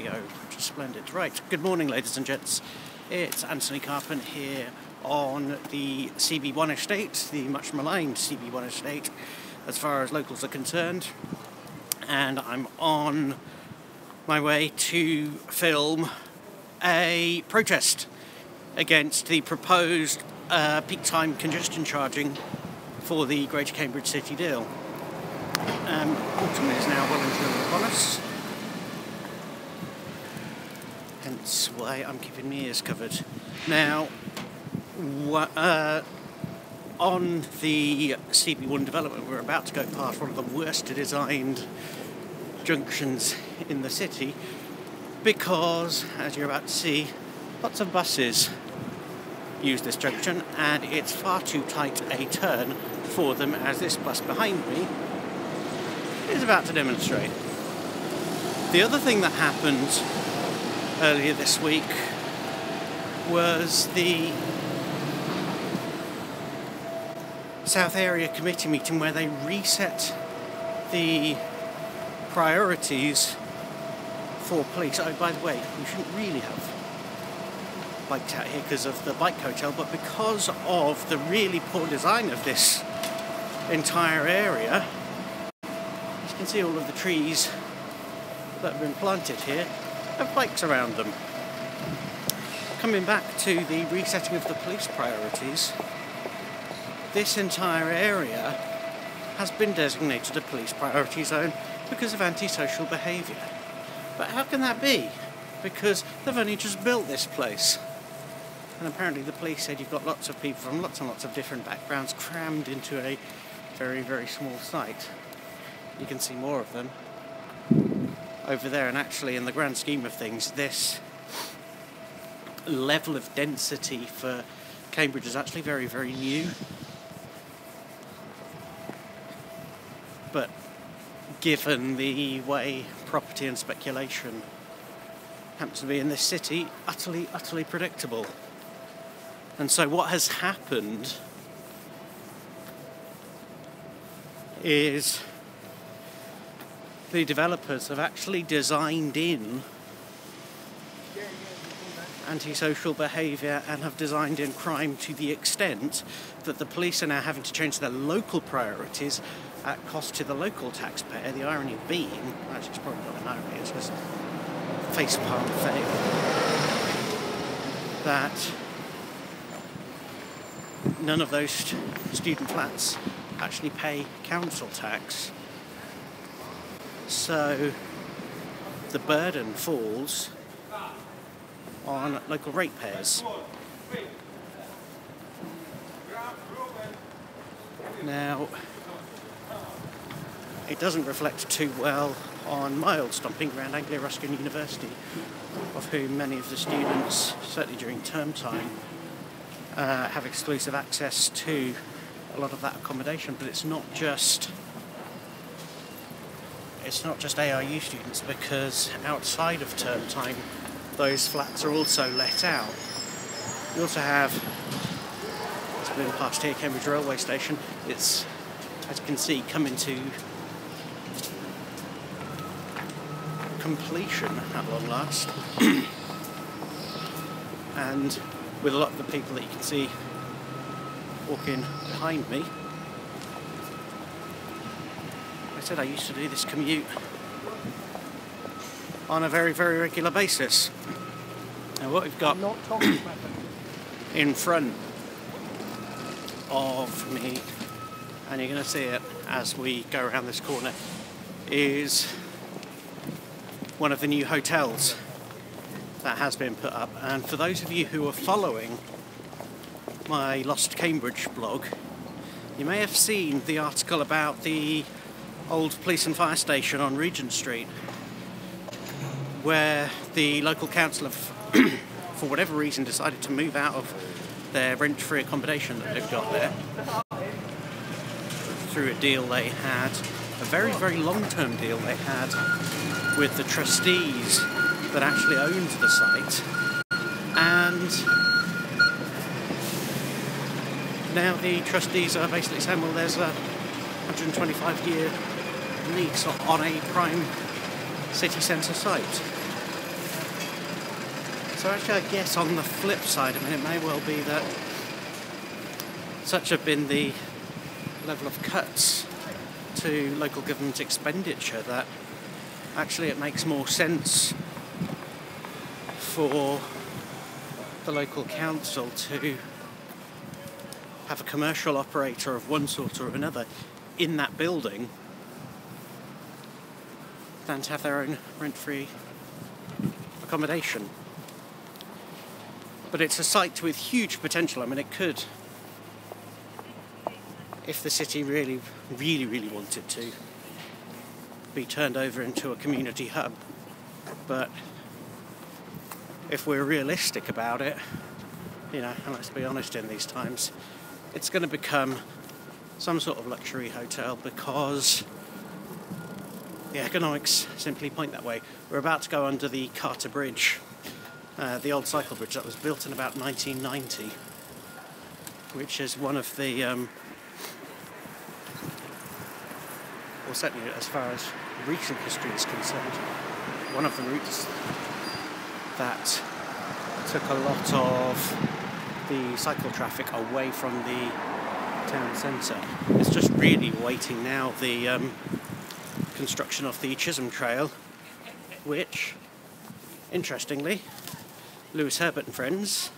video, which is splendid. Right, good morning ladies and gents. It's Antony Carpen here on the CB1 estate, the much maligned CB1 estate as far as locals are concerned. And I'm on my way to film a protest against the proposed peak time congestion charging for the Greater Cambridge City deal. Autumn is now well and truly upon us, hence why I'm keeping my ears covered. Now, on the CB1 development, we're about to go past one of the worst designed junctions in the city because, as you're about to see, lots of buses use this junction and it's far too tight a turn for them, as this bus behind me is about to demonstrate. The other thing that happened earlier this week was the South Area Committee meeting where they reset the priorities for police. Oh, by the way, we shouldn't really have biked out here because of the bike hotel, but because of the really poor design of this entire area, as you can see, all of the trees that have been planted here have bikes around them. Coming back to the resetting of the police priorities, this entire area has been designated a police priority zone because of antisocial behaviour. But how can that be? Because they've only just built this place. And apparently the police said you've got lots of people from lots and lots of different backgrounds crammed into a very, very small site. You can see more of them over there, and actually in the grand scheme of things, this level of density for Cambridge is actually very, very new. But given the way property and speculation happens to be in this city, utterly, utterly predictable. And so what has happened is the developers have actually designed in antisocial behaviour and have designed in crime to the extent that the police are now having to change their local priorities at cost to the local taxpayer. The irony being, actually it's probably not an irony, it's just facepalm fail, that none of those student flats actually pay council tax. So the burden falls on local ratepayers. Now, it doesn't reflect too well on my old stomping ground, Anglia Ruskin University, of whom many of the students, certainly during term time, have exclusive access to a lot of that accommodation. But it's not just ARU students, because outside of term time those flats are also let out. We also have, it's been past here, Cambridge railway station. It's, as you can see, coming to completion at long last. And with a lot of the people that you can see walking behind me, I said I used to do this commute on a very, very regular basis. Now what we've got in front of me, and you're going to see it as we go around this corner, is one of the new hotels that has been put up. And for those of you who are following my Lost Cambridge blog, you may have seen the article about the old police and fire station on Regent Street, where the local council have, for whatever reason, decided to move out of their rent-free accommodation that they've got there through a deal they had, a very, very long-term deal they had with the trustees that actually owned the site. And now the trustees are basically saying, well, there's a 125-year lease on a prime city centre site. So actually, I guess on the flip side, I mean, it may well be that such have been the level of cuts to local government expenditure that actually it makes more sense for the local council to have a commercial operator of one sort or another in that building than to have their own rent-free accommodation. But it's a site with huge potential. I mean, it could, if the city really wanted to, be turned over into a community hub. But if we're realistic about it, you know, and let's be honest in these times, it's going to become some sort of luxury hotel because the economics simply point that way. We're about to go under the Carter Bridge, the old cycle bridge that was built in about 1990, which is one of the, well, certainly as far as recent history is concerned, one of the routes that took a lot of the cycle traffic away from the town centre. It's just really waiting now the construction of the Chisholm Trail, which, interestingly, Lewis Herbert and friends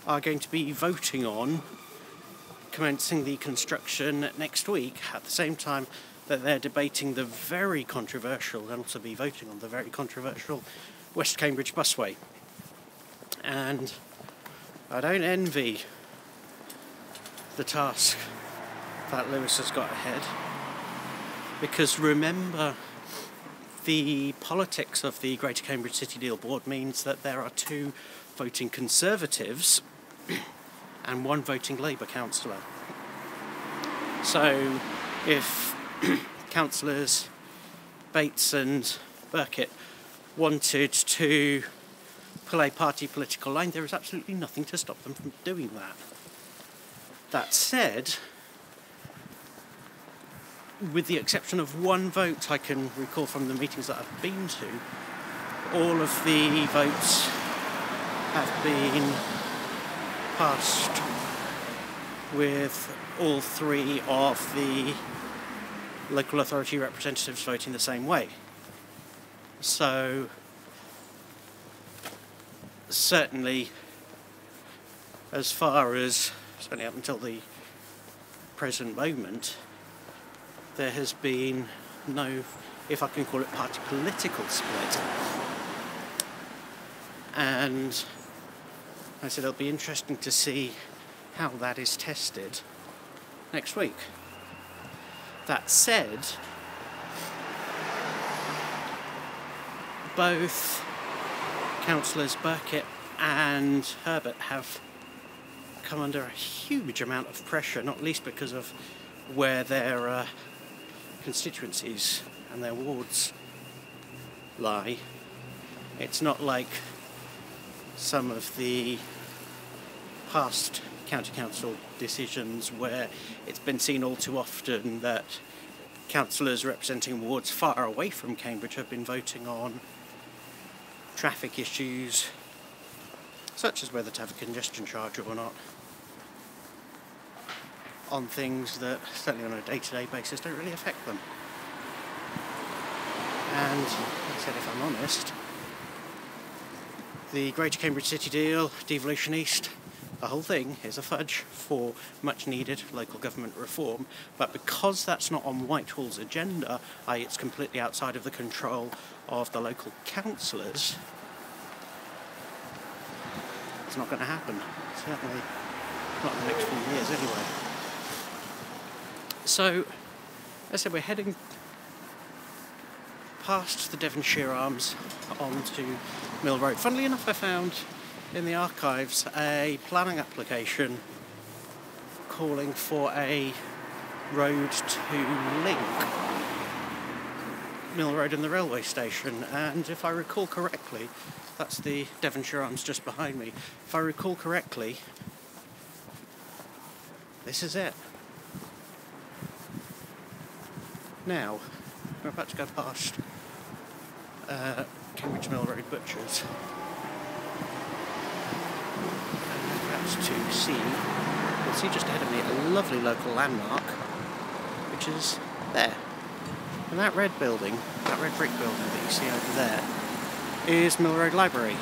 are going to be voting on commencing the construction next week, at the same time that they're debating the very controversial, and also be voting on the very controversial West Cambridge busway. And I don't envy the task that Lewis has got ahead, because remember, the politics of the Greater Cambridge City Deal Board means that there are 2 voting Conservatives and 1 voting Labour councillor. So if councillors Bates and Burkitt wanted to pull a party political line, there is absolutely nothing to stop them from doing that. That said, with the exception of 1 vote I can recall from the meetings that I've been to, all of the votes have been passed with all 3 of the local authority representatives voting the same way. So certainly, as far as, certainly up until the present moment, there has been no, if I can call it, party political split. And I said it'll be interesting to see how that is tested next week. That said, both councillors Burkitt and Herbert have come under a huge amount of pressure, not least because of where their constituencies and their wards lie. It's not like some of the past county council decisions where it's been seen all too often that councillors representing wards far away from Cambridge have been voting on traffic issues such as whether to have a congestion charge or not, on things that, certainly on a day-to-day basis, don't really affect them. And, like I said, if I'm honest, the Greater Cambridge City Deal, Devolution East, the whole thing is a fudge for much-needed local government reform, but because that's not on Whitehall's agenda, i.e. it's completely outside of the control of the local councillors, it's not going to happen. Certainly not in the next few years anyway. So, as I said, we're heading past the Devonshire Arms onto Mill Road. Funnily enough, I found in the archives a planning application calling for a road to link Mill Road and the railway station, and if I recall correctly, that's the Devonshire Arms just behind me. If I recall correctly, this is it. Now, we're about to go past Cambridge Mill Road Butchers, perhaps to see, you'll see just ahead of me a lovely local landmark, which is there. And that red building, that red brick building that you see over there, is Mill Road Library.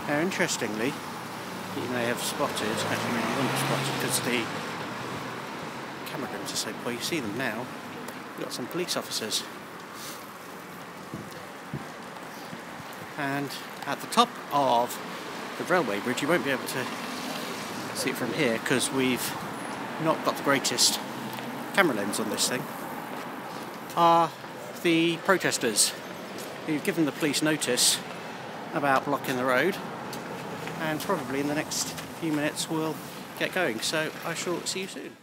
Now, interestingly, you may have spotted, actually maybe you wouldn't have spotted because the camera grips are so poor, you see them now, we've got some police officers. And at the top of the railway bridge, you won't be able to see it from here because we've not got the greatest camera lens on this thing, are the protesters who've given the police notice about blocking the road, and probably in the next few minutes we'll get going. So I shall see you soon.